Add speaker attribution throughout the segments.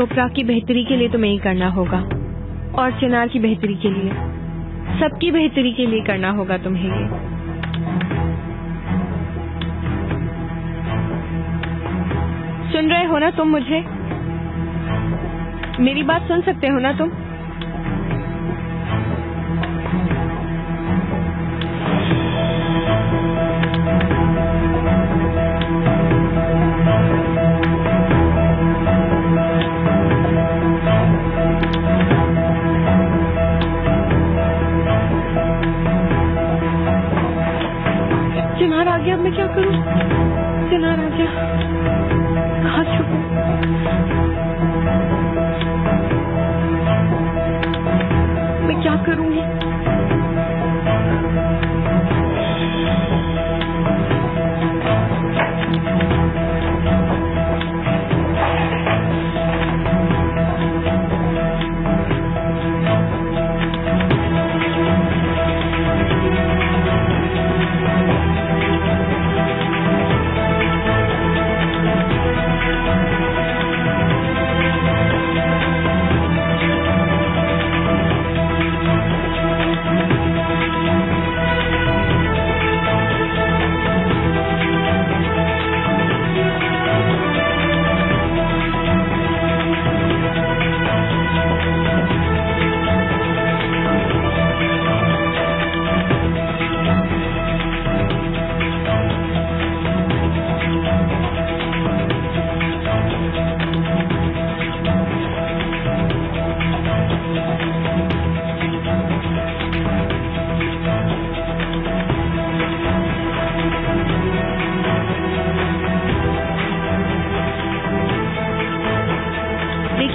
Speaker 1: तोपरा की बेहतरी के लिए तुम्हें ही करना होगा, और चिनार की बेहतरी के लिए, सबकी बेहतरी के लिए करना होगा तुम्हें ये। सुन रहे हो ना तुम मुझे? मेरी बात सुन सकते हो ना तुम? चिनार आ गया, अब मैं क्या करूं? चिनार आ गया, कहाँ छुपूं? मैं क्या करूंगी?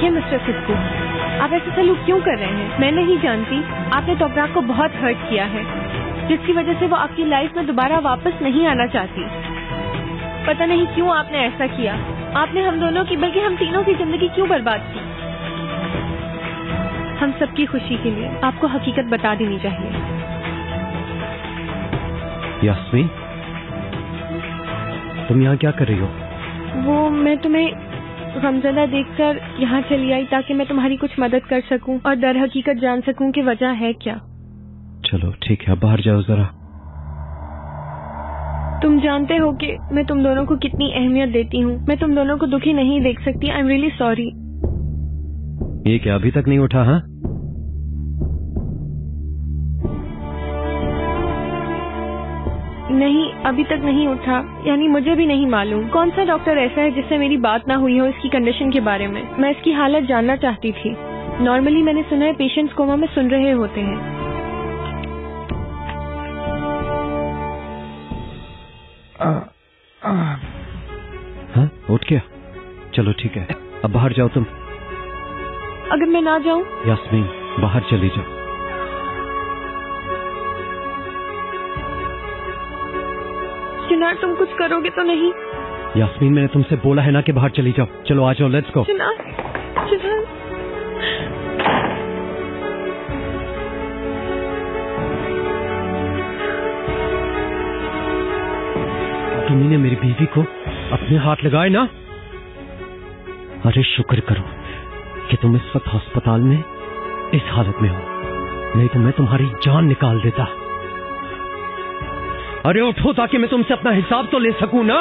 Speaker 1: मिस्टर सिद्धू, आप ऐसे सलूक क्यों कर रहे हैं? मैं नहीं जानती, आपने तोपरा को बहुत हर्ट किया है, जिसकी वजह से वो आपकी लाइफ में दोबारा वापस नहीं आना चाहती। पता नहीं क्यों आपने ऐसा किया। आपने हम दोनों की, बल्कि हम तीनों की जिंदगी क्यों बर्बाद की? हम सबकी खुशी के लिए आपको हकीकत बता देनी चाहिए।
Speaker 2: यास्मीन, तुम यहाँ क्या कर रही हो?
Speaker 1: वो मैं तुम्हें गमज़दा देखकर यहाँ चली आई ताकि मैं तुम्हारी कुछ मदद कर सकूं और दर हकीकत जान सकूं कि वजह है क्या।
Speaker 2: चलो ठीक है, बाहर जाओ जरा।
Speaker 1: तुम जानते हो कि मैं तुम दोनों को कितनी अहमियत देती हूँ। मैं तुम दोनों को दुखी नहीं देख सकती। I am really sorry.
Speaker 2: ये क्या अभी तक नहीं उठा? हाँ,
Speaker 1: नहीं, अभी तक नहीं उठा। यानी मुझे भी नहीं मालूम कौन सा डॉक्टर ऐसा है जिससे मेरी बात ना हुई हो इसकी कंडीशन के बारे में। मैं इसकी हालत जानना चाहती थी। नॉर्मली मैंने सुना है पेशेंट्स कोमा में सुन रहे होते हैं।
Speaker 2: हाँ, उठ गया? चलो ठीक है, अब बाहर जाओ तुम।
Speaker 1: अगर मैं ना जाऊं?
Speaker 2: यास्मीन, बाहर चली जाओ।
Speaker 1: चिनार, तुम कुछ करोगे तो नहीं?
Speaker 2: यास्मीन, मैंने तुमसे बोला है ना कि बाहर चली जाओ। चलो आ जाओ, लेट्स गो।
Speaker 1: चिनार, चिनार।
Speaker 2: तुमने मेरी बीवी को अपने हाथ लगाए ना? अरे शुक्र करो कि तुम इस वक्त अस्पताल में इस हालत में हो, नहीं तो मैं तुम्हारी जान निकाल देता। अरे उठो ताकि मैं तुमसे अपना हिसाब तो ले सकूं ना।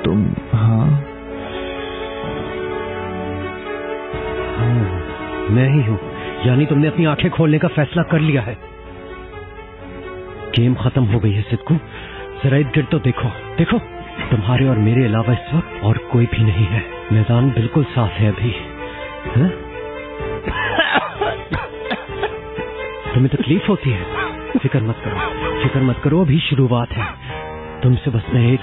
Speaker 2: तुम? हाँ, मैं ही हूं। यानी तुमने अपनी आंखें खोलने का फैसला कर लिया है। गेम खत्म हो गई है सिद्धू। जरा इर्द गिर्द तो देखो, देखो, तुम्हारे और मेरे अलावा इस वक्त और कोई भी नहीं है। मैदान बिल्कुल साफ है अभी। हाँ? तुम्हें तकलीफ होती है? फिक्र मत करो, फिक्र मत करो, अभी शुरुआत है। तुमसे बस मैं एक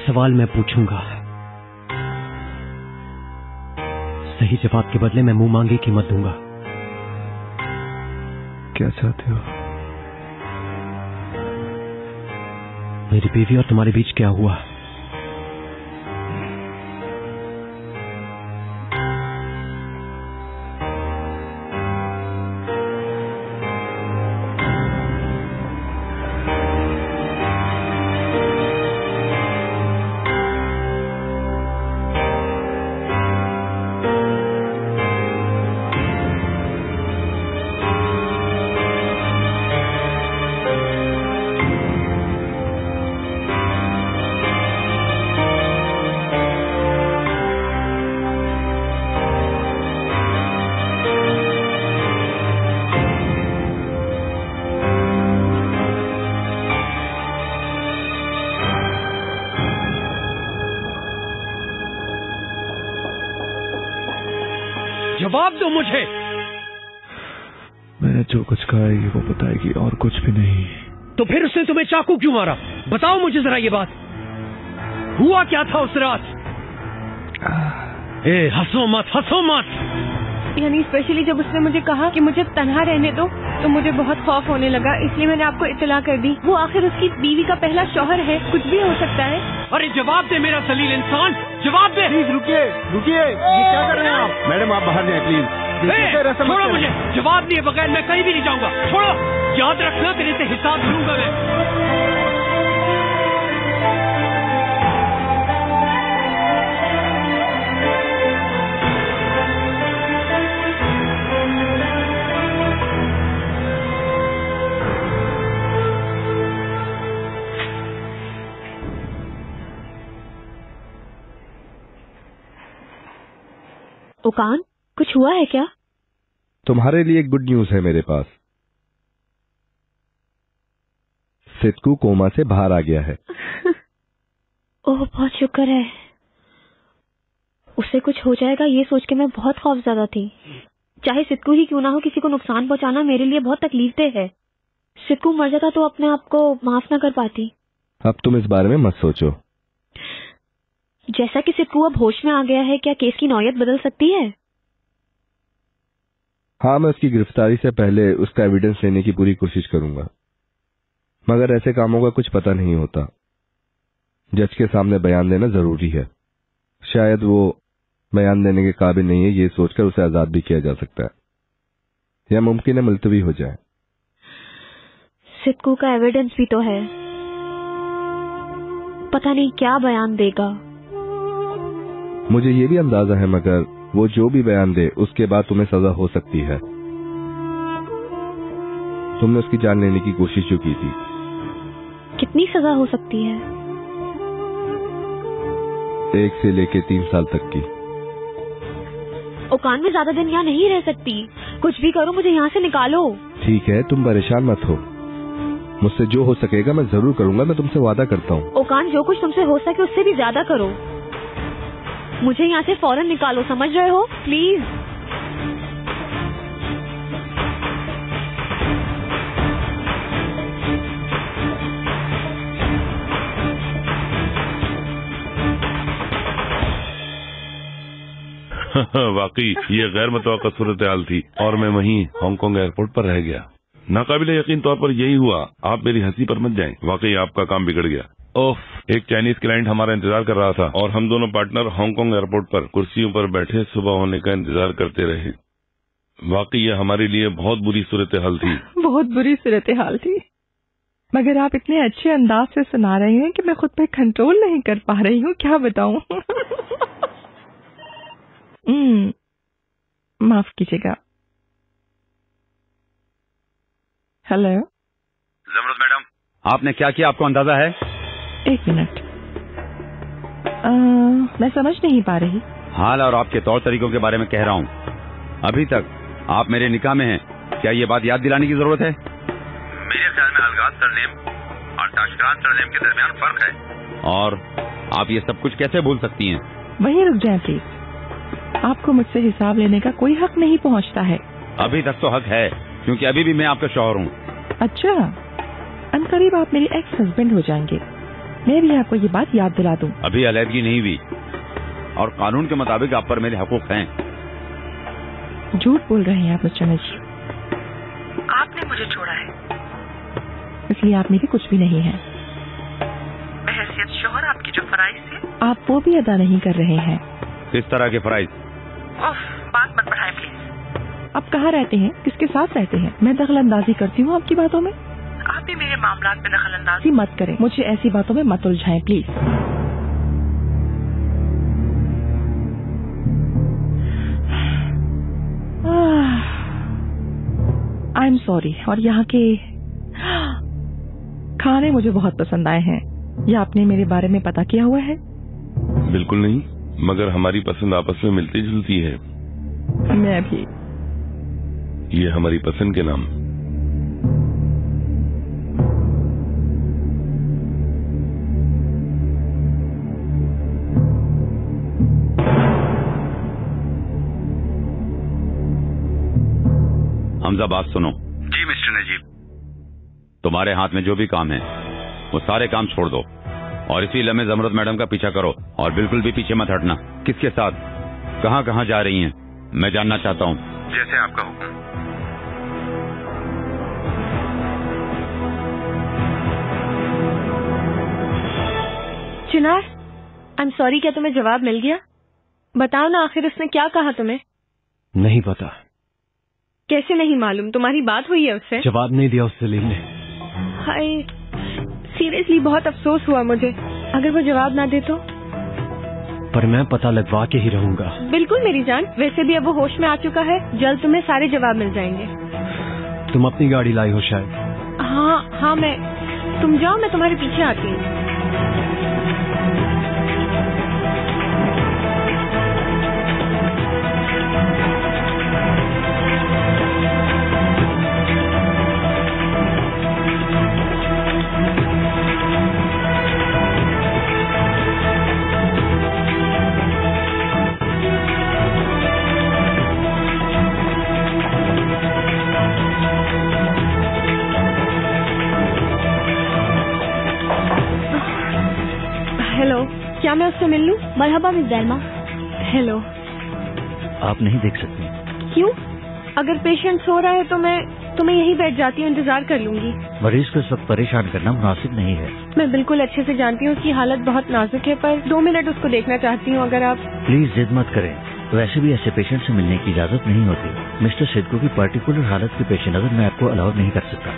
Speaker 2: सवाल मैं पूछूंगा। सही जवाब के बदले मैं मुंह मांगी कीमत दूंगा। क्या चाहते हो? मेरी बीवी और तुम्हारे बीच क्या हुआ? जवाब दो मुझे।
Speaker 3: मैंने जो कुछ कहा है वो बताएगी और कुछ भी नहीं।
Speaker 2: तो फिर उसने तुम्हें चाकू क्यों मारा? बताओ मुझे जरा ये बात। हुआ क्या था उस रात? हंसो मत, हंसो मत।
Speaker 1: यानी स्पेशली जब उसने मुझे कहा कि मुझे तन्हा रहने दो तो मुझे बहुत खौफ होने लगा, इसलिए मैंने आपको इत्तला कर दी। वो आखिर उसकी बीवी का पहला शौहर है, कुछ भी हो सकता है।
Speaker 2: अरे जवाब दे मेरा जलील इंसान, जवाब दे।
Speaker 4: प्लीज रुकिए, रुकिए, ये क्या कर रहे हैं आप? मैडम आप बाहर जाएं प्लीज।
Speaker 2: छोड़ो मुझे, जवाब दिए बगैर मैं कहीं भी नहीं जाऊंगा। छोड़ो, याद रखना तेरे से हिसाब लूंगा मैं।
Speaker 1: ओकान, कुछ हुआ है क्या?
Speaker 3: तुम्हारे लिए गुड न्यूज है मेरे पास। सितकू कोमा से बाहर आ गया है।
Speaker 1: ओह बहुत शुक्र है। उससे कुछ हो जाएगा ये सोच के मैं बहुत खौफज़दा थी। चाहे सितकू ही क्यों ना हो, किसी को नुकसान पहुंचाना मेरे लिए बहुत तकलीफदेह है। सितकू मर जाता तो अपने आप को माफ ना कर पाती।
Speaker 3: अब तुम इस बारे में मत सोचो।
Speaker 1: जैसा कि सितकू अब होश में आ गया है, क्या केस की नौयत बदल सकती है?
Speaker 3: हाँ, मैं उसकी गिरफ्तारी से पहले उसका एविडेंस लेने की पूरी कोशिश करूंगा, मगर ऐसे कामों का कुछ पता नहीं होता। जज के सामने बयान देना जरूरी है। शायद वो बयान देने के काबिल नहीं है, ये सोचकर उसे आजाद भी किया जा सकता है, या मुमकिन है मुलतवी हो जाए।
Speaker 1: सितकू का एविडेंस भी तो है, पता नहीं क्या बयान देगा।
Speaker 3: मुझे ये भी अंदाजा है, मगर वो जो भी बयान दे उसके बाद तुम्हें सजा हो सकती है। तुमने उसकी जान लेने की कोशिश जो की थी।
Speaker 1: कितनी सजा हो सकती है?
Speaker 3: 1 से लेके 3 साल तक की।
Speaker 1: ओकान में ज्यादा दिन यहाँ नहीं रह सकती। कुछ भी करो, मुझे यहाँ से निकालो।
Speaker 3: ठीक है, तुम परेशान मत हो। मुझसे जो हो सकेगा मैं जरूर करूंगा, मैं तुमसे वादा करता हूँ।
Speaker 1: ओकान, जो कुछ तुमसे हो सके उससे भी ज्यादा करो। मुझे यहाँ से फौरन निकालो, समझ रहे हो? प्लीज।
Speaker 5: वाकई ये गैर मुतवक्का सूरत हाल थी और मैं वहीं हांगकांग एयरपोर्ट पर रह गया। नाकाबिले यकीन तौर पर यही हुआ। आप मेरी हंसी पर मत जाएं, वाकई आपका काम बिगड़ गया। ओह, एक चाइनीज क्लाइंट हमारा इंतजार कर रहा था और हम दोनों पार्टनर हांगकांग एयरपोर्ट पर कुर्सियों पर बैठे सुबह होने का इंतजार करते रहे। वाकई ये हमारे लिए बहुत बुरी सूरत हाल थी।
Speaker 6: बहुत बुरी सूरत हाल थी, मगर आप इतने अच्छे अंदाज से सुना रहे हैं कि मैं खुद पे कंट्रोल नहीं कर पा रही हूँ, क्या बताऊं। माफ कीजिएगा। हेलो
Speaker 7: ज़मरुद मैडम, आपने क्या किया, आपको अंदाजा है?
Speaker 6: 1 मिनट, मैं समझ नहीं पा रही।
Speaker 7: हाल और आपके तौर तरीकों के बारे में कह रहा हूँ। अभी तक आप मेरे निकाह में हैं, क्या ये बात याद दिलाने की जरूरत है? मेरे ख्याल में अलगाज सरनेम और ताशकरान सरनेम के दरमियान फर्क है, और आप ये सब कुछ कैसे भूल सकती हैं?
Speaker 6: वहीं रुक जाएं प्लीज। आपको मुझसे हिसाब लेने का कोई हक नहीं पहुंचता है।
Speaker 7: अभी तक तो हक है, क्योंकि अभी भी मैं आपका शौहर हूँ।
Speaker 6: अच्छा, अनकरीब आप मेरे एक्स हस्बैंड हो जाएंगे। मैं भी आपको ये बात याद दिला दूं।
Speaker 7: अभी अलहदगी नहीं हुई और कानून के मुताबिक आप पर मेरे हकूक हैं।
Speaker 6: झूठ बोल रहे हैं आप मिस्टर नजीर। आपने मुझे छोड़ा है, इसलिए आप मेरे कुछ भी नहीं हैं। बहैसियत शौहर आपकी जो फराइज थे, आप वो भी अदा नहीं कर रहे हैं।
Speaker 7: किस तरह के फराइज?
Speaker 6: बात मत बढ़ाएं प्लीज। आप कहाँ रहते हैं, किसके साथ रहते हैं? मैं दखल अंदाजी करती हूँ आपकी बातों में। आप भी मेरे मामलात में दखल अंदाजी मत करें। मुझे ऐसी बातों में मत उलझाएं प्लीज। I am sorry. और यहाँ के खाने मुझे बहुत पसंद आए हैं। या आपने मेरे बारे में पता किया हुआ है?
Speaker 5: बिल्कुल नहीं, मगर हमारी पसंद आपस में मिलती जुलती है।
Speaker 6: मैं भी।
Speaker 5: ये हमारी पसंद के नाम।
Speaker 7: हमजा बात सुनो। जी मिस्टर नजीब। तुम्हारे हाथ में जो भी काम है वो सारे काम छोड़ दो और इसी लम्हे जमरत मैडम का पीछा करो और बिल्कुल भी पीछे मत हटना। किसके साथ, कहाँ कहाँ जा रही हैं, मैं जानना चाहता हूँ। जैसे आपका हुक्म।
Speaker 1: चिनार, आई एम सॉरी, क्या तुम्हें जवाब मिल गया? बताओ ना, आखिर उसने क्या कहा तुम्हें?
Speaker 2: नहीं पता।
Speaker 1: कैसे नहीं मालूम? तुम्हारी बात हुई है उससे?
Speaker 2: जवाब नहीं दिया उस सलील ने।
Speaker 1: हाय, सीरियसली बहुत अफसोस हुआ मुझे। अगर वो जवाब ना दे तो?
Speaker 2: पर मैं पता लगवा के ही रहूंगा।
Speaker 1: बिल्कुल मेरी जान, वैसे भी अब वो होश में आ चुका है, जल्द तुम्हें सारे जवाब मिल जाएंगे।
Speaker 2: तुम अपनी गाड़ी लाई हो शायद।
Speaker 1: हाँ मैं, तुम जाओ, मैं तुम्हारे पीछे आती हूँ। हेलो, क्या मैं उससे मिल लूं?
Speaker 8: मरहबा मिस दैलमा।
Speaker 1: हेलो।
Speaker 9: आप नहीं देख सकती।
Speaker 1: क्यों? अगर पेशेंट सो रहा है तो मैं यहीं बैठ जाती हूँ, इंतजार कर लूंगी।
Speaker 9: मरीज को इस वक्त परेशान करना मुनासिब नहीं है।
Speaker 1: मैं बिल्कुल अच्छे से जानती हूँ उसकी हालत बहुत नाजुक है, पर 2 मिनट उसको देखना चाहती हूँ। अगर आप
Speaker 9: प्लीज जिद मत करें, वैसे भी ऐसे पेशेंट से मिलने की इजाजत नहीं होती। मिस्टर सिद्दू की पर्टिकुलर हालत के पेश नजर मैं आपको अलाउ नहीं कर सकता।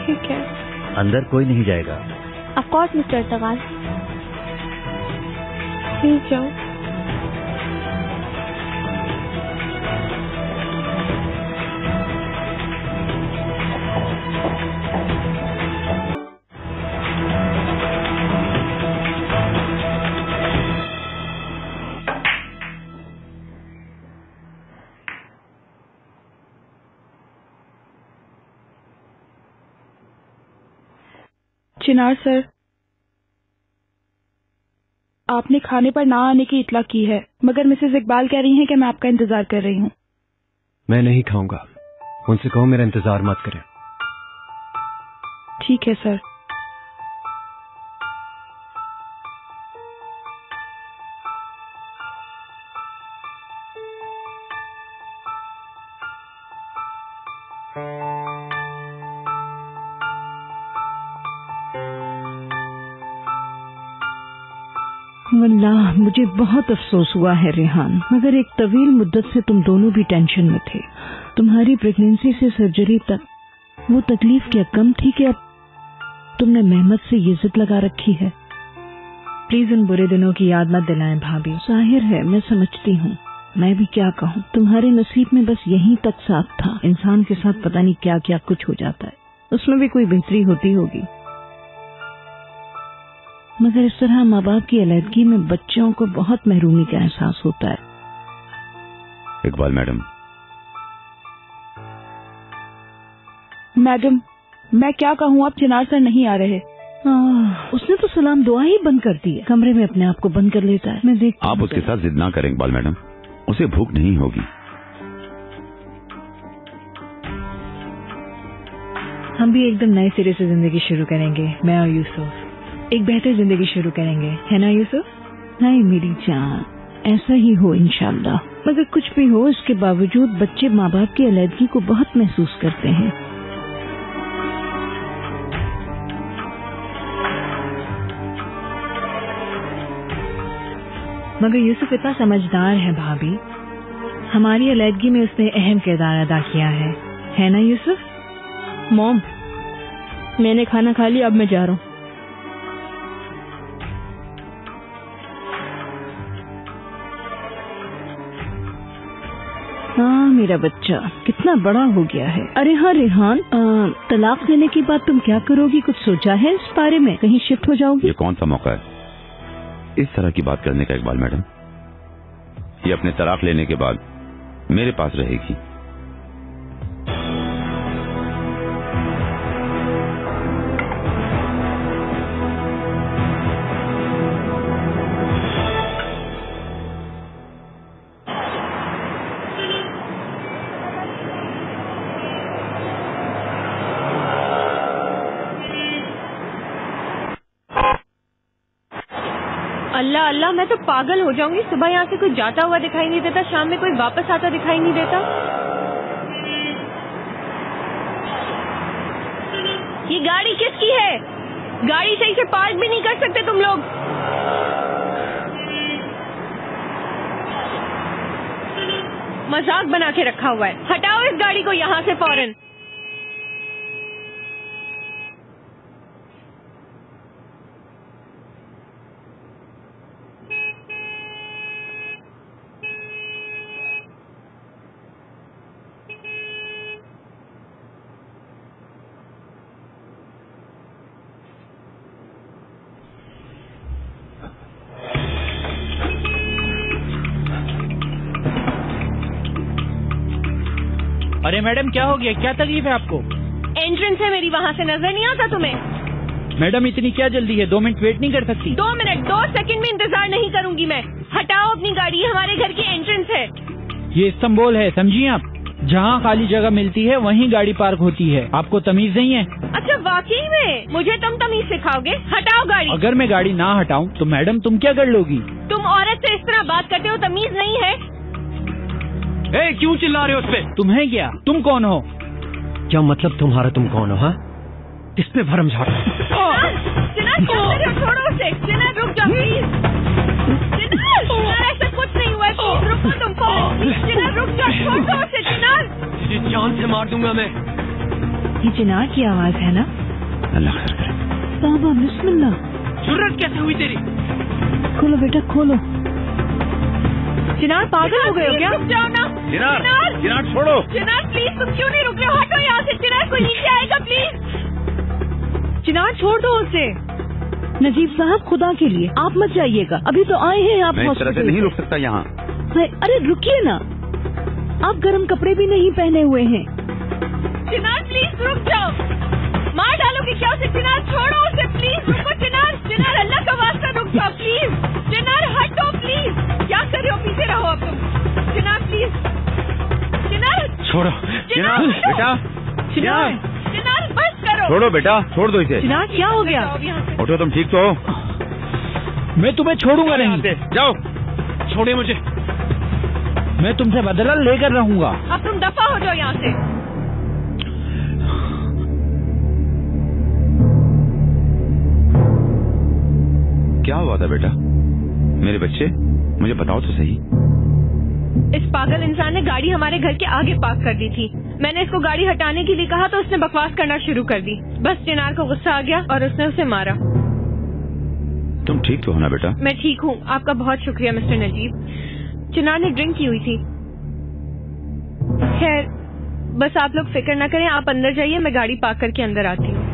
Speaker 1: ठीक है।
Speaker 9: अंदर कोई नहीं जाएगा।
Speaker 8: Of course mister Tawal.
Speaker 1: Please जाओ।
Speaker 10: चिनार सर, आपने खाने पर ना आने की इत्तला की है, मगर मिसेस इकबाल कह रही हैं कि मैं आपका इंतजार कर रही हूँ।
Speaker 2: मैं नहीं खाऊंगा, उनसे कहो मेरा इंतजार मत करें।
Speaker 10: ठीक है सर।
Speaker 6: वल्लाह मुझे बहुत अफसोस हुआ है रेहान, मगर एक तवील मुद्दत से तुम दोनों भी टेंशन में थे। तुम्हारी प्रेगनेंसी से सर्जरी तक वो तकलीफ क्या कम थी कि अब तुमने मेहमत से ये जिद लगा रखी है। प्लीज उन बुरे दिनों की याद मत दिलाएं भाभी। जाहिर है मैं समझती हूँ, मैं भी क्या कहूँ, तुम्हारे नसीब में बस यहीं तक साथ था। इंसान के साथ पता नहीं क्या क्या कुछ हो जाता है, उसमें भी कोई बेहतरी होती होगी। मगर इस तरह माँ बाप की अलहदगी में बच्चों को बहुत महरूमी का एहसास होता है।
Speaker 7: इकबाल मैडम।
Speaker 10: मैडम, मैं क्या कहूँ, आप चिनार सर नहीं आ रहे।
Speaker 6: उसने तो सलाम दुआ ही बंद कर दी है, कमरे में अपने आप को बंद कर लेता है। मैं देखती
Speaker 7: आप उसके साथ जिद ना करें इकबाल मैडम, उसे भूख नहीं होगी।
Speaker 6: हम भी एकदम नए सिरे से जिंदगी शुरू करेंगे, मैं और यूसुफ एक बेहतर जिंदगी शुरू करेंगे, है ना यूसुफ? नहीं मेरी जान, ऐसा ही हो इंशाल्लाह। मगर कुछ भी हो, इसके बावजूद बच्चे माँ बाप की अलहदगी को बहुत महसूस करते हैं। मगर यूसुफ इतना समझदार है भाभी, हमारी अलहदगी में उसने अहम किरदार अदा किया है ना यूसुफ?
Speaker 10: मॉम, मैंने खाना खा लिया, अब मैं जा रहा हूँ।
Speaker 6: हाँ मेरा बच्चा कितना बड़ा हो गया है। अरे हाँ रेहान, तलाक देने की बात तुम क्या करोगी, कुछ सोचा है इस बारे में? कहीं शिफ्ट हो जाओगी?
Speaker 7: ये कौन सा मौका है इस तरह की बात करने का इकबाल मैडम? ये अपने तलाक लेने के बाद मेरे पास रहेगी।
Speaker 1: अल्लाह अल्लाह, मैं तो पागल हो जाऊंगी। सुबह यहाँ से कोई जाता हुआ दिखाई नहीं देता, शाम में कोई वापस आता दिखाई नहीं देता। ये गाड़ी किसकी है? गाड़ी सही से पार्क भी नहीं कर सकते तुम लोग। मजाक बना के रखा हुआ है। हटाओ इस गाड़ी को यहाँ से फौरन।
Speaker 11: अरे मैडम, क्या हो गया? क्या तकलीफ है आपको?
Speaker 1: एंट्रेंस है मेरी, वहाँ से नजर नहीं आता तुम्हें?
Speaker 11: मैडम इतनी क्या जल्दी है? 2 मिनट वेट नहीं कर सकती?
Speaker 1: 2 मिनट 2 सेकंड में इंतजार नहीं करूंगी मैं। हटाओ अपनी गाड़ी, हमारे घर की एंट्रेंस है।
Speaker 11: ये इस्तांबुल है, समझिए आप। जहाँ खाली जगह मिलती है वहीं गाड़ी पार्क होती है। आपको तमीज नहीं है?
Speaker 1: अच्छा वाकई में? मुझे तुम तमीज सिखाओगे? हटाओ गाड़ी।
Speaker 11: अगर मैं गाड़ी ना हटाऊं तो मैडम तुम क्या कर लोगी?
Speaker 1: तुम औरत से इस तरह बात करते हो, तमीज नहीं है?
Speaker 11: क्यों चिल्ला रहे हो उस पे? तुम्हें क्या? तुम कौन हो?
Speaker 2: क्या मतलब तुम्हारा? तुम कौन हो? हाँ, इस पे भरम झाड़।
Speaker 1: चिनार क्या कर रहे हो? छोड़ो उसे। चिनार रुक जाओ प्लीज। चिनार ऐसा कुछ नहीं हुआ है, रुको तुम। चिनार रुक जाओ, छोड़ो उसे। चिनार
Speaker 2: जान से मार दूंगा मैं।
Speaker 6: ये चिनार की आवाज है ना?
Speaker 7: अल्लाह खैर करे।
Speaker 6: बाबा बिस्मिल्लाह।
Speaker 11: जुर्रत कैसे हुई तेरी?
Speaker 6: खोलो बेटा खोलो।
Speaker 1: चिनार पागल हो गए हो क्या? रुक जाओ ना।
Speaker 7: चिनार छोड़ो।
Speaker 1: चिनार प्लीज, तुम क्यों नहीं रुक रहे हो? हटो यहाँ से। चिनार कोई नीचे आएगा प्लीज। चिनार छोड़ दो उसे।
Speaker 6: नजीब साहब, खुदा के लिए आप मत जाइएगा, अभी तो आए हैं आप।
Speaker 7: मैं इस तरह से नहीं रुक सकता यहाँ।
Speaker 6: अरे रुकिए ना, आप गर्म कपड़े भी नहीं पहने हुए हैं।
Speaker 1: चिनार प्लीज रुक जाओ। मार डालोगे क्या उसे? चिनार छोड़ो उसे प्लीज। रुको चिनार। चिनार अल्लाह का वास्ता रुक जाओ प्लीज। चिनार हटो प्लीज। क्या कर रहे हो? पीछे रहो अब तुम। चिनार प्लीज। चिनार
Speaker 7: छोड़ो। चिनार बेटा।
Speaker 1: चिनार चिनार बस करो।
Speaker 7: छोड़ो बेटा, छोड़ दो इसे।
Speaker 6: चिनार क्या हो गया?
Speaker 7: उठो, तुम ठीक तो हो?
Speaker 11: मैं तुम्हें छोड़ूंगा नहीं।
Speaker 7: जाओ।
Speaker 11: छोड़े मुझे, मैं तुमसे बदला लेकर रहूंगा।
Speaker 1: अब तुम दफा हो जाओ यहाँ से।
Speaker 7: क्या हुआ था बेटा? मेरे बच्चे, मुझे बताओ तो सही।
Speaker 1: इस पागल इंसान ने गाड़ी हमारे घर के आगे पार्क कर दी थी। मैंने इसको गाड़ी हटाने के लिए कहा तो उसने बकवास करना शुरू कर दी। बस चिनार को गुस्सा आ गया और उसने उसे मारा।
Speaker 7: तुम ठीक तो हो ना बेटा?
Speaker 1: मैं ठीक हूँ, आपका बहुत शुक्रिया मिस्टर नजीब। चिनार ने ड्रिंक की हुई थी। खैर, बस आप लोग फिक्र न करें, आप अंदर जाइए, मैं गाड़ी पार्क करके अंदर आती हूँ।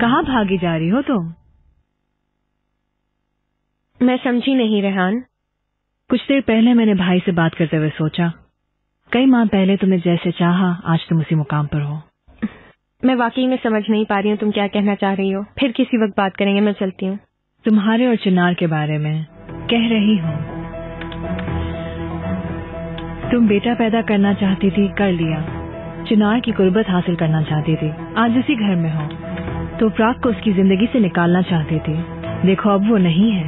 Speaker 6: कहाँ भागी जा रही हो तुम?
Speaker 1: मैं समझी नहीं रेहान।
Speaker 6: कुछ देर पहले मैंने भाई से बात करते हुए सोचा, कई माह पहले तुम्हें जैसे चाहा, आज तुम उसी मुकाम पर हो।
Speaker 1: मैं वाकई में समझ नहीं पा रही हूँ तुम क्या कहना चाह रही हो। फिर किसी वक्त बात करेंगे, मैं चलती हूँ।
Speaker 6: तुम्हारे और चिनार के बारे में कह रही हूँ। तुम बेटा पैदा करना चाहती थी, कर लिया। चिनार की कुर्बत हासिल करना चाहती थी, आज उसी घर में हो। तो प्राग को उसकी जिंदगी से निकालना चाहती थी, देखो अब वो नहीं है।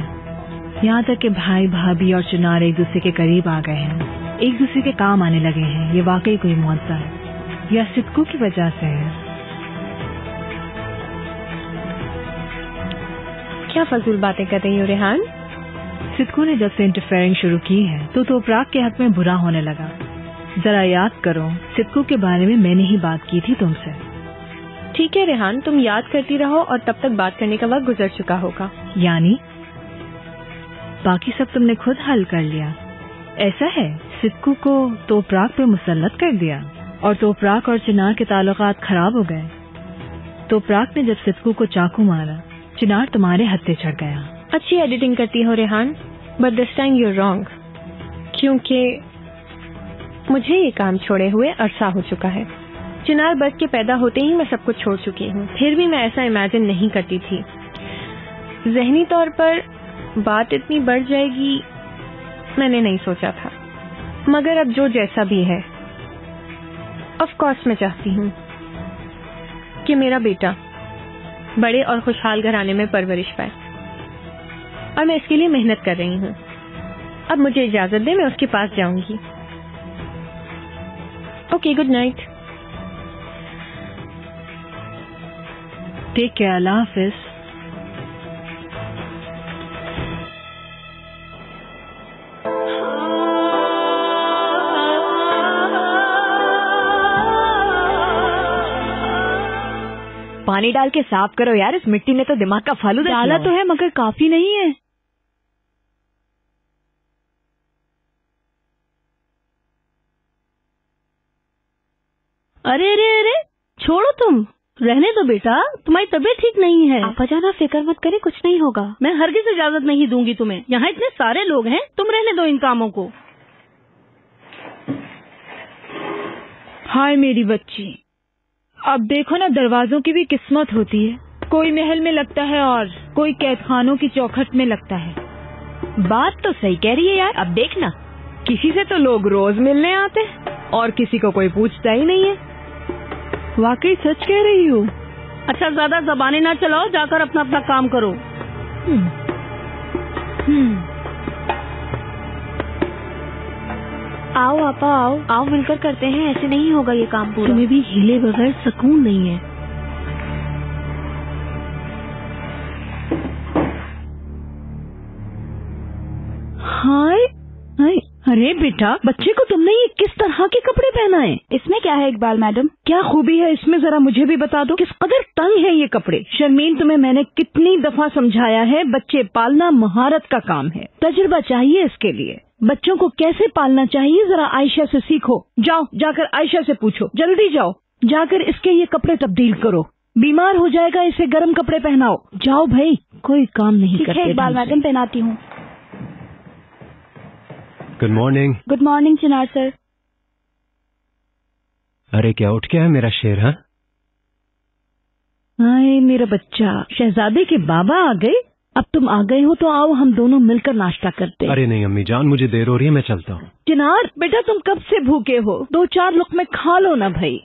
Speaker 6: यहाँ तक कि भाई भाभी और चिनार एक दूसरे के करीब आ गए हैं, एक दूसरे के काम आने लगे हैं। ये वाकई कोई मुआवजा है या सिद्कू की वजह से है?
Speaker 1: क्या फजूल बातें कर रही हो रेहान?
Speaker 6: सिद्कू ने जब से इंटरफेयरिंग शुरू की है तो प्राग के हक में बुरा होने लगा। जरा याद करो, सिद्कू के बारे में मैंने ही बात की थी तुमसे।
Speaker 1: ठीक है रेहान, तुम याद करती रहो और तब तक बात करने का वक्त गुजर चुका होगा।
Speaker 12: यानी बाकी सब तुमने खुद हल कर लिया, ऐसा है? सिद्कू को तोपराग पे मुसल्लत कर दिया और तोपराग और चिनार के ताल्लुकात खराब हो गए। तोपराग ने जब सिद्कू को चाकू मारा, चिनार तुम्हारे हत्थे चढ़ गया।
Speaker 1: अच्छी एडिटिंग करती हो Rehan, but this time you are wrong, क्योंकि मुझे ये काम छोड़े हुए अरसा हो चुका है। चिनार बर्थ के पैदा होते ही मैं सब कुछ छोड़ चुकी हूँ। फिर भी मैं ऐसा इमेजिन नहीं करती थी। ज़हनी तौर पर बात इतनी बढ़ जाएगी मैंने नहीं सोचा था, मगर अब जो जैसा भी है, ऑफ कोर्स मैं चाहती हूँ कि मेरा बेटा बड़े और खुशहाल घराने में परवरिश पाए, और मैं इसके लिए मेहनत कर रही हूँ। अब मुझे इजाजत दे, मैं उसके पास जाऊंगी। Okay, good night.
Speaker 12: Take care, Allah हाफिज।
Speaker 13: पानी डाल के साफ करो यार, इस मिट्टी ने तो दिमाग का फालूदा
Speaker 12: डाला तो है मगर काफी नहीं है।
Speaker 14: अरे अरे अरे, छोड़ो तुम, रहने दो बेटा, तुम्हारी तबीयत ठीक नहीं है।
Speaker 8: आपा जान, आप फिक्र मत करें, कुछ नहीं होगा।
Speaker 14: मैं हरगिज़ इजाजत नहीं दूंगी तुम्हें, यहाँ इतने सारे लोग हैं, तुम रहने दो इन कामों को।
Speaker 12: हाय मेरी बच्ची, अब देखो ना, दरवाजों की भी किस्मत होती है। कोई महल में लगता है और कोई कैदखानों की चौखट में लगता है।
Speaker 13: बात तो सही कह रही है यार। अब देखना, किसी से तो लोग रोज मिलने आते हैं और किसी को कोई पूछता ही नहीं है।
Speaker 12: वाकई सच कह रही हो।
Speaker 14: अच्छा, ज्यादा जबाने ना चलाओ, जाकर अपना अपना काम करो।
Speaker 8: आओ आपा, आओ आओ, मिलकर करते हैं, ऐसे नहीं होगा ये काम पूरा।
Speaker 14: तुम्हें भी हिले बगैर सुकून नहीं है। हाय हाय, अरे बेटा, बच्चे को तुमने ये किस तरह के कपड़े पहनाए?
Speaker 10: इसमें क्या है इकबाल मैडम?
Speaker 14: क्या खूबी है इसमें, जरा मुझे भी बता दो। किस कदर तंग है ये कपड़े। शर्मीन, तुम्हें मैंने कितनी दफा समझाया है, बच्चे पालना महारत का काम है, तजुर्बा चाहिए इसके लिए। बच्चों को कैसे पालना चाहिए जरा आयशा से सीखो। जाओ, जाकर आयशा से पूछो, जल्दी जाओ, जाकर इसके ये कपड़े तब्दील करो। बीमार हो जाएगा, इसे गर्म कपड़े पहनाओ। जाओ भाई, कोई काम नहीं करते।
Speaker 10: ठीक है इकबाल मैडम, पहनाती हूँ।
Speaker 2: Good morning.
Speaker 10: गुड मॉर्निंग चिनार सर।
Speaker 2: अरे क्या उठ गया है मेरा शेर? हाँ
Speaker 14: हाय मेरा बच्चा, शहजादे के बाबा आ गए। अब तुम आ गए हो तो आओ हम दोनों मिलकर नाश्ता करते।
Speaker 2: अरे नहीं अम्मी जान, मुझे देर हो रही है, मैं चलता हूँ।
Speaker 14: चिनार बेटा, तुम कब से भूखे हो? 2-4 लुक़मे खा लो ना भाई।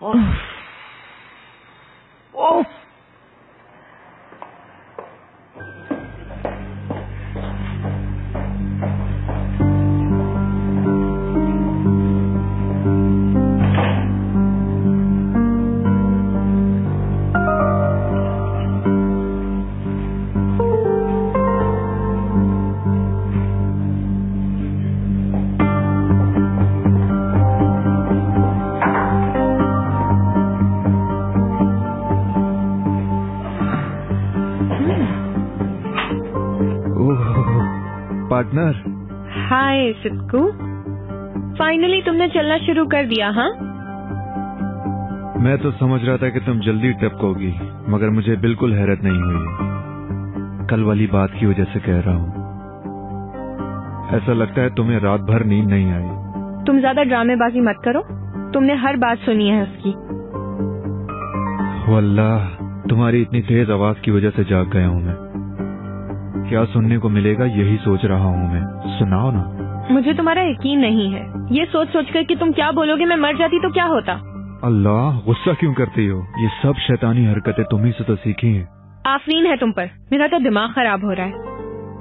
Speaker 14: ओह
Speaker 3: पार्टनर।
Speaker 1: हाय सिद्कू, फाइनली तुमने चलना शुरू कर दिया। हाँ,
Speaker 4: मैं तो समझ रहा था कि तुम जल्दी टपकोगी, मगर मुझे बिल्कुल हैरत नहीं हुई। कल वाली बात की वजह से कह रहा हूँ, ऐसा लगता है तुम्हें रात भर नींद नहीं आई।
Speaker 1: तुम ज्यादा ड्रामेबाजी मत करो, तुमने हर बात सुनी है उसकी।
Speaker 4: वल्लाह, तुम्हारी इतनी तेज आवाज की वजह से जाग गया हूँ मैं। क्या सुनने को मिलेगा यही सोच रहा हूँ मैं। सुनाओ ना।
Speaker 1: मुझे तुम्हारा यकीन नहीं है। ये सोच सोच कर कि तुम क्या बोलोगे मैं मर जाती तो क्या होता।
Speaker 4: अल्लाह, गुस्सा क्यों करती हो? ये सब शैतानी हरकतें तुम्ही से तो सीखी हैं।
Speaker 1: आफरीन है तुम पर, मेरा तो दिमाग खराब हो रहा है।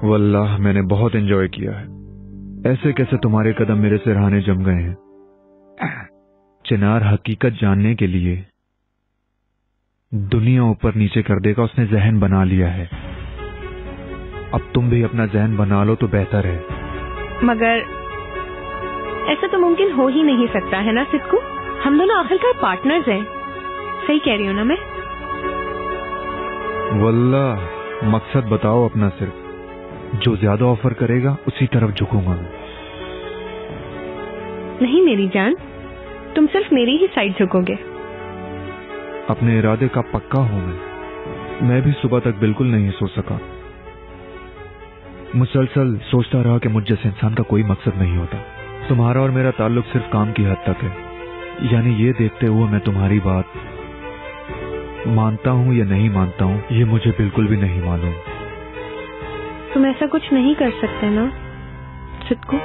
Speaker 4: वल्लाह, मैंने बहुत एंजॉय किया है। ऐसे कैसे तुम्हारे कदम मेरे सिरहाने जम गए हैं। चिनार हकीकत जानने के लिए दुनिया ऊपर नीचे कर देगा, उसने जहन बना लिया है। अब तुम भी अपना जहन बना लो तो बेहतर है।
Speaker 1: मगर ऐसा तो मुमकिन हो ही नहीं सकता है ना सिद्धू? हम दोनों आखिरकार पार्टनर्स हैं। सही कह रही हूँ ना मैं?
Speaker 4: वल्लाह मकसद बताओ अपना, सिर्फ जो ज्यादा ऑफर करेगा उसी तरफ झुकूंगा।
Speaker 1: नहीं मेरी जान, तुम सिर्फ मेरी ही साइड झुकोगे।
Speaker 4: अपने इरादे का पक्का हूं मैं भी सुबह तक बिल्कुल नहीं सो सका। मुसलसल सोचता रहा कि मुझ जैसे इंसान का कोई मकसद नहीं होता। तुम्हारा और मेरा ताल्लुक सिर्फ काम की हद तक है, यानी ये देखते हुए मैं तुम्हारी बात मानता हूँ या नहीं मानता हूँ ये मुझे बिल्कुल भी नहीं मालूम।
Speaker 1: तुम ऐसा कुछ नहीं कर सकते ना सिद्धू?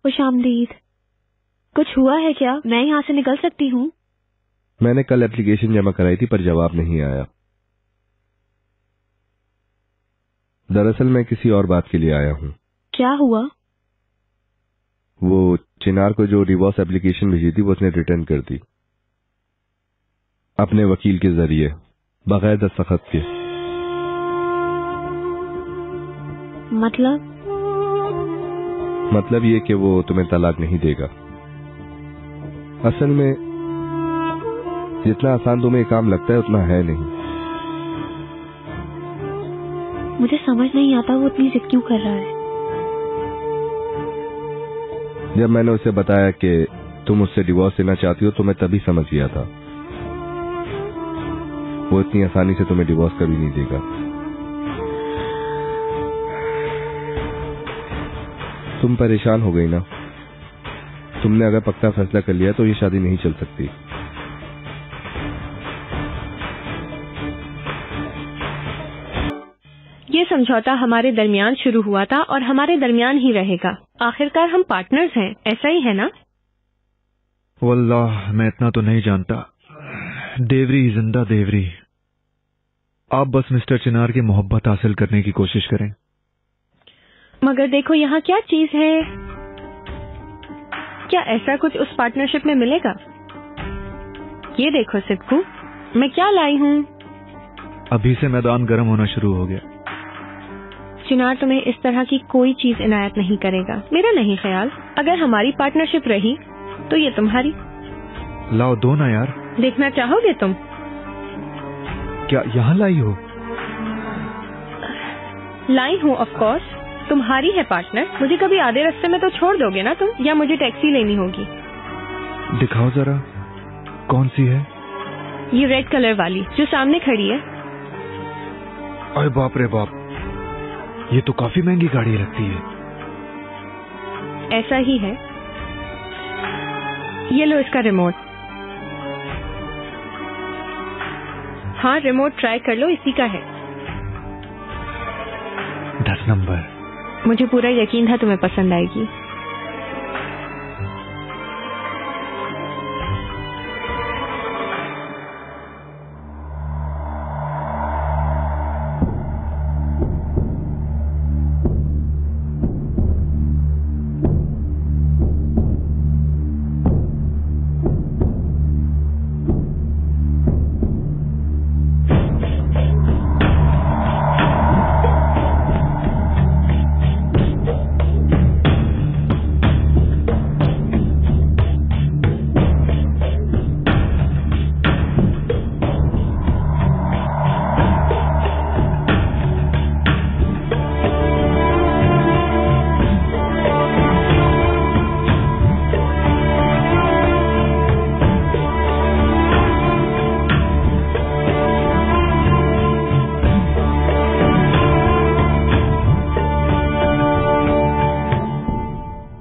Speaker 8: खुशामदीद। कुछ हुआ है क्या? मैं यहाँ से निकल सकती हूँ?
Speaker 3: मैंने कल एप्लीकेशन जमा कराई थी पर जवाब नहीं आया। दरअसल मैं किसी और बात के लिए आया हूँ।
Speaker 8: क्या हुआ?
Speaker 3: वो चिनार को जो डिवोर्स एप्लीकेशन भेजी थी वो उसने रिटर्न कर दी, अपने वकील के जरिए, बगैर दस्तखत के। मतलब ये कि वो तुम्हें तलाक नहीं देगा। असल में जितना आसान तुम्हें काम लगता है उतना है नहीं।
Speaker 8: मुझे समझ नहीं आता वो इतनी जिद क्यों कर रहा है।
Speaker 3: जब मैंने उसे बताया कि तुम उससे डिवोर्स लेना चाहती हो तो मैं तभी समझ गया था वो इतनी आसानी से तुम्हें डिवोर्स कभी नहीं देगा। तुम परेशान हो गई ना? तुमने अगर पक्का फैसला कर लिया तो ये शादी नहीं चल सकती।
Speaker 1: ये समझौता हमारे दरमियान शुरू हुआ था और हमारे दरमियान ही रहेगा। आखिरकार हम पार्टनर्स हैं, ऐसा ही है ना?
Speaker 4: वल्लाह मैं इतना तो नहीं जानता। देवरी जिंदा देवरी। आप बस मिस्टर चिनार की मोहब्बत हासिल करने की कोशिश करें।
Speaker 1: मगर देखो यहाँ क्या चीज है, क्या ऐसा कुछ उस पार्टनरशिप में मिलेगा? ये देखो सिद्धू, मैं क्या लाई हूँ।
Speaker 4: अभी से मैदान गर्म होना शुरू हो गया।
Speaker 1: चिनार तुम्हें इस तरह की कोई चीज इनायत नहीं करेगा, मेरा नहीं ख्याल। अगर हमारी पार्टनरशिप रही तो ये तुम्हारी।
Speaker 4: लाओ दो ना यार।
Speaker 1: देखना चाहोगे तुम?
Speaker 4: क्या यहाँ लाई हो?
Speaker 1: लाई हूँ ऑफ कोर्स। तुम्हारी है पार्टनर। मुझे कभी आधे रास्ते में तो छोड़ दोगे ना तुम, या मुझे टैक्सी लेनी होगी?
Speaker 4: दिखाओ जरा, कौन सी है?
Speaker 1: ये रेड कलर वाली जो सामने खड़ी है।
Speaker 4: अरे बाप रे बाप, ये तो काफी महंगी गाड़ी लगती है।
Speaker 1: ऐसा ही है। ये लो इसका रिमोट। हाँ रिमोट ट्राई कर लो, इसी का है।
Speaker 4: 10 नंबर।
Speaker 1: मुझे पूरा यकीन था तुम्हें पसंद आएगी।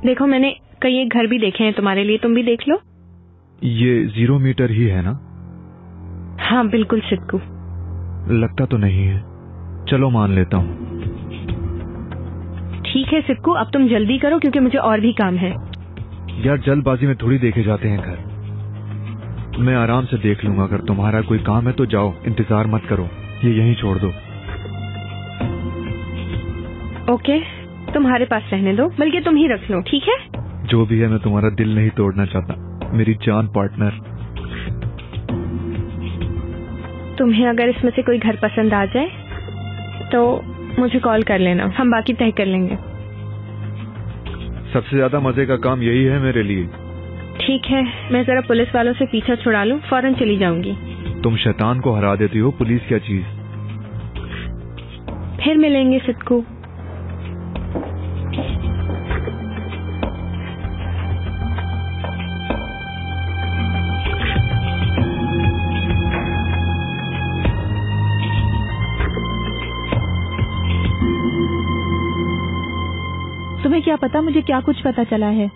Speaker 1: देखो मैंने कई एक घर भी देखे हैं तुम्हारे लिए, तुम भी देख लो।
Speaker 4: ये 0 मीटर ही है ना?
Speaker 1: हाँ बिल्कुल सिद्धू।
Speaker 4: लगता तो नहीं है, चलो मान लेता हूँ।
Speaker 1: ठीक है सिद्धू, अब तुम जल्दी करो क्योंकि मुझे और भी काम है।
Speaker 4: यार जल्दबाजी में थोड़ी देखे जाते हैं घर। मैं आराम से देख लूंगा। अगर तुम्हारा कोई काम है तो जाओ, इंतजार मत करो, ये यहीं छोड़ दो।
Speaker 1: ओके, तुम्हारे पास रहने दो, बल्कि तुम ही रख लो, ठीक है?
Speaker 4: जो भी है, मैं तुम्हारा दिल नहीं तोड़ना चाहता, मेरी जान पार्टनर।
Speaker 1: तुम्हें अगर इसमें से कोई घर पसंद आ जाए तो मुझे कॉल कर लेना, हम बाकी तय कर लेंगे।
Speaker 4: सबसे ज्यादा मजे का काम यही है मेरे लिए।
Speaker 1: ठीक है, मैं जरा पुलिस वालों से पीछा छुड़ा लूं, फौरन चली जाऊंगी।
Speaker 4: तुम शैतान को हरा देती हो, पुलिस क्या चीज।
Speaker 1: फिर मिलेंगे सिद्धू।
Speaker 10: तुम्हें क्या पता मुझे क्या कुछ पता चला है?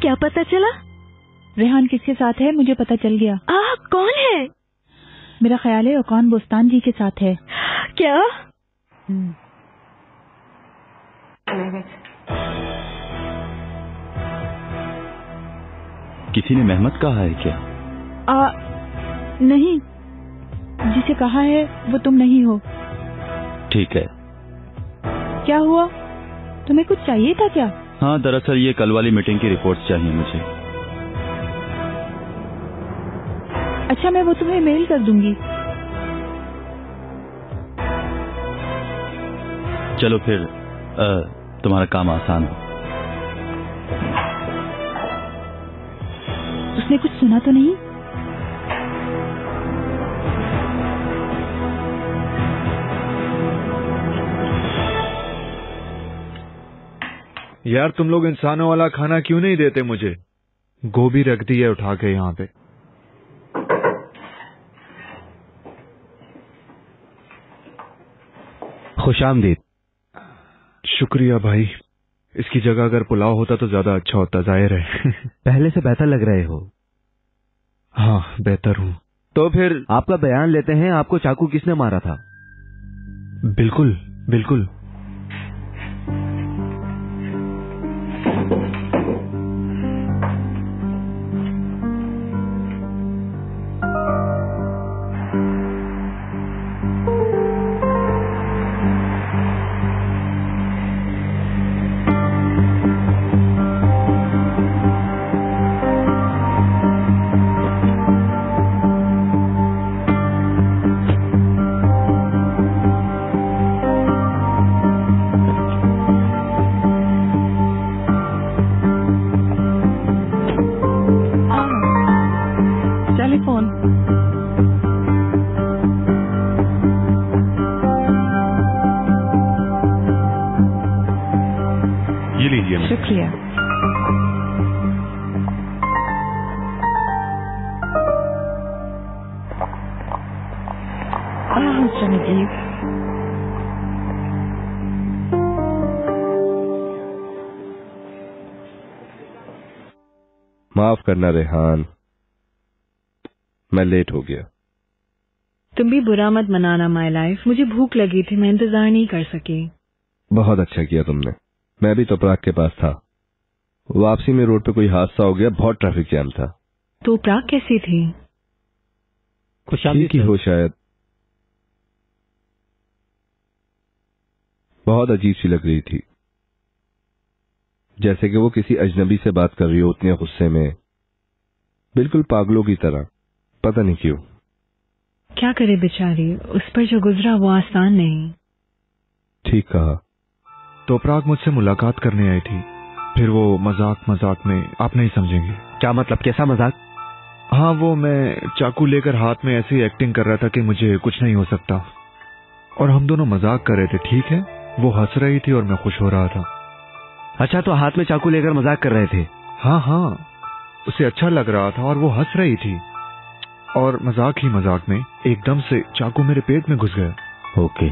Speaker 8: क्या पता चला?
Speaker 10: रेहान किसके साथ है मुझे पता चल गया।
Speaker 8: कौन है?
Speaker 10: मेरा ख्याल है ओकान बोस्तान जी के साथ है।
Speaker 8: क्या?
Speaker 7: किसी ने मेहमत कहा है क्या?
Speaker 10: नहीं, जिसे कहा है वो तुम नहीं हो।
Speaker 7: ठीक है।
Speaker 10: क्या हुआ? तुम्हें कुछ चाहिए था क्या?
Speaker 7: हाँ, दरअसल ये कल वाली मीटिंग की रिपोर्ट्स चाहिए मुझे।
Speaker 10: अच्छा, मैं वो तुम्हें मेल कर दूंगी।
Speaker 7: चलो फिर, तुम्हारा काम आसान हो।
Speaker 10: उसने कुछ सुना तो नहीं?
Speaker 4: यार, तुम लोग इंसानों वाला खाना क्यों नहीं देते मुझे? गोभी रख दी है उठा के यहाँ पे।
Speaker 2: खुशामदीद।
Speaker 4: शुक्रिया भाई। इसकी जगह अगर पुलाव होता तो ज्यादा अच्छा होता, जाहिर है।
Speaker 2: पहले से बेहतर लग रहे हो।
Speaker 4: हाँ, बेहतर हूँ।
Speaker 2: तो फिर आपका बयान लेते हैं, आपको चाकू किसने मारा था?
Speaker 4: बिल्कुल बिल्कुल।
Speaker 6: शुक्रिया।
Speaker 3: माफ करना रेहान, मैं लेट हो गया।
Speaker 12: तुम भी बुरा मत मनाना माय लाइफ, मुझे भूख लगी थी, मैं इंतजार नहीं कर सकी।
Speaker 3: बहुत अच्छा किया तुमने। मैं भी तोपराग के पास था। वापसी में रोड पे कोई हादसा हो गया, बहुत ट्रैफिक जैम था।
Speaker 12: तोपराग कैसी थी?
Speaker 3: ठीक ही हो शायद। बहुत अजीब सी लग रही थी, जैसे कि वो किसी अजनबी से बात कर रही हो, उतने गुस्से में, बिल्कुल पागलों की तरह। पता नहीं क्यों।
Speaker 12: क्या करे बेचारी, उस पर जो गुजरा वो आसान नहीं।
Speaker 3: ठीक कहा।
Speaker 4: तोपराग मुझसे मुलाकात करने आई थी, फिर वो मजाक में, आप नहीं समझेंगे।
Speaker 2: क्या मतलब, कैसा मजाक?
Speaker 4: हाँ, वो मैं चाकू लेकर हाथ में ऐसी एक्टिंग कर रहा था कि मुझे कुछ नहीं हो सकता, और हम दोनों मजाक कर रहे थे, ठीक है? वो हंस रही थी और मैं खुश हो रहा था।
Speaker 2: अच्छा, तो हाथ में चाकू लेकर मजाक कर रहे थे?
Speaker 4: हाँ, उसे अच्छा लग रहा था और वो हंस रही थी, और मजाक ही मजाक में एकदम से चाकू मेरे पेट में घुस गया।
Speaker 2: ओके।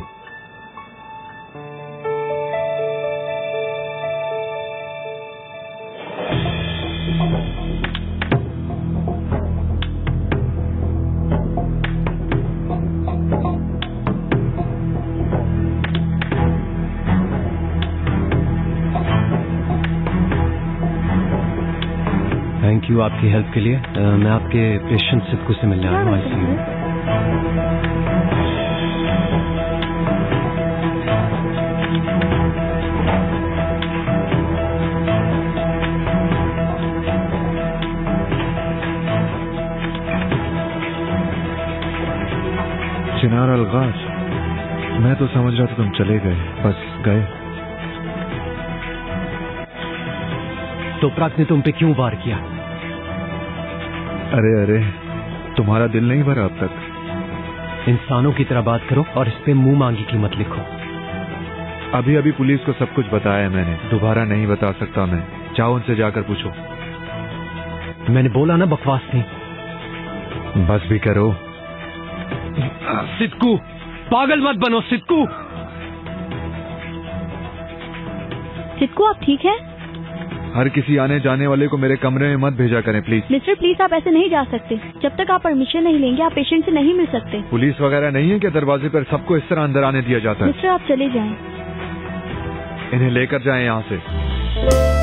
Speaker 2: थैंक यू आपकी हेल्प के लिए। मैं आपके पेशेंट सिद्धू से मिलने आया हूँ आईसीयू में।
Speaker 4: चिनार अलगाज, मैं तो समझ रहा था तुम चले गए, बस गए।
Speaker 2: तोपराक ने तुम पे क्यों वार किया?
Speaker 4: अरे अरे, तुम्हारा दिल नहीं भरा अब तक?
Speaker 2: इंसानों की तरह बात करो और इस पे मुंह मांगी कीमत लिखो।
Speaker 4: अभी अभी पुलिस को सब कुछ बताया है मैंने, दोबारा नहीं बता सकता मैं। जाओ उनसे जाकर पूछो।
Speaker 2: मैंने बोला ना बकवास नहीं।
Speaker 4: बस भी करो।
Speaker 2: सिद्धू, पागल मत बनो सिद्धू।
Speaker 8: सिद्धू आप ठीक है?
Speaker 4: हर किसी आने जाने वाले को मेरे कमरे में मत भेजा करें प्लीज।
Speaker 8: मिस्टर प्लीज आप ऐसे नहीं जा सकते। जब तक आप परमिशन नहीं लेंगे आप पेशेंट से नहीं मिल सकते।
Speaker 4: पुलिस वगैरह नहीं है कि दरवाजे पर सबको इस तरह अंदर आने दिया जाता है?
Speaker 8: मिस्टर आप चले जाएं।
Speaker 4: इन्हें लेकर जाएं यहाँ से।